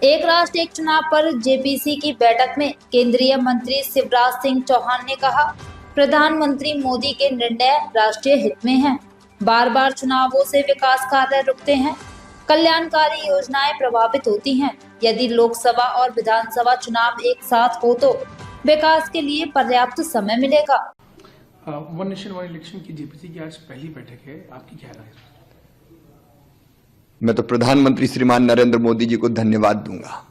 एक राष्ट्र एक चुनाव पर जेपीसी की बैठक में केंद्रीय मंत्री शिवराज सिंह चौहान ने कहा, प्रधानमंत्री मोदी के निर्णय राष्ट्रीय हित में हैं। बार बार चुनावों से विकास कार्य रुकते हैं, कल्याणकारी योजनाएं प्रभावित होती हैं। यदि लोकसभा और विधानसभा चुनाव एक साथ हो तो विकास के लिए पर्याप्त समय मिलेगा। वन नेशन वन इलेक्शन की जेपीसी की आज पहली बैठक है, आपकी क्या राय है? मैं तो प्रधानमंत्री श्रीमान नरेंद्र मोदी जी को धन्यवाद दूंगा।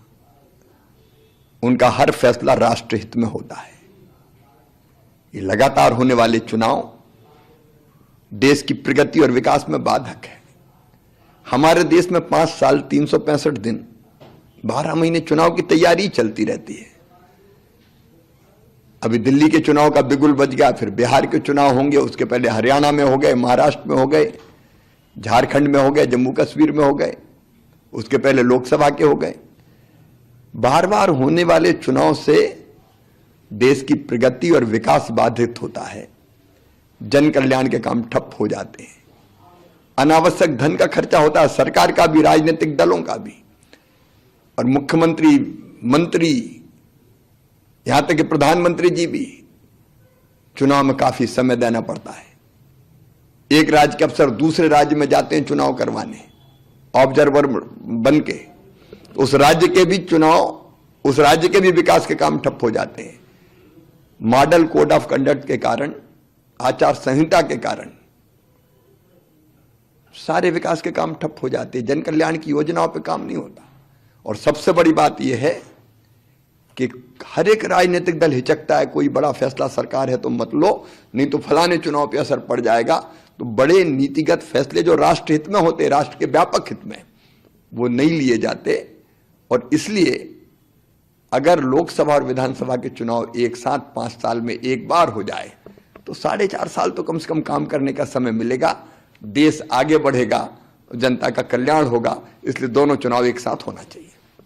उनका हर फैसला राष्ट्र हित में होता है। ये लगातार होने वाले चुनाव देश की प्रगति और विकास में बाधक है। हमारे देश में 5 साल 365 दिन 12 महीने चुनाव की तैयारी चलती रहती है। अभी दिल्ली के चुनाव का बिगुल बज गया, फिर बिहार के चुनाव होंगे, उसके पहले हरियाणा में हो गए, महाराष्ट्र में हो गए, झारखंड में हो गए, जम्मू कश्मीर में हो गए, उसके पहले लोकसभा के हो गए। बार बार होने वाले चुनाव से देश की प्रगति और विकास बाधित होता है। जन कल्याण के काम ठप हो जाते हैं। अनावश्यक धन का खर्चा होता है, सरकार का भी, राजनीतिक दलों का भी, और मुख्यमंत्री, मंत्री, यहां तक कि प्रधानमंत्री जी भी चुनाव में काफी समय देना पड़ता है। एक राज्य के अफसर दूसरे राज्य में जाते हैं चुनाव करवाने, ऑब्जर्वर बन के। उस राज्य के भी चुनाव, उस राज्य के भी विकास के काम ठप हो जाते हैं। मॉडल कोड ऑफ कंडक्ट के कारण, आचार संहिता के कारण सारे विकास के काम ठप हो जाते हैं। जन कल्याण की योजनाओं पे काम नहीं होता। और सबसे बड़ी बात यह है कि हर एक राजनीतिक दल हिचकता है, कोई बड़ा फैसला सरकार है तो मत लो, नहीं तो फलाने चुनाव पे असर पड़ जाएगा। तो बड़े नीतिगत फैसले जो राष्ट्र हित में होते, राष्ट्र के व्यापक हित में, वो नहीं लिए जाते। और इसलिए अगर लोकसभा और विधानसभा के चुनाव एक साथ 5 साल में एक बार हो जाए तो 4.5 साल तो कम से कम काम करने का समय मिलेगा। देश आगे बढ़ेगा, जनता का कल्याण होगा। इसलिए दोनों चुनाव एक साथ होना चाहिए।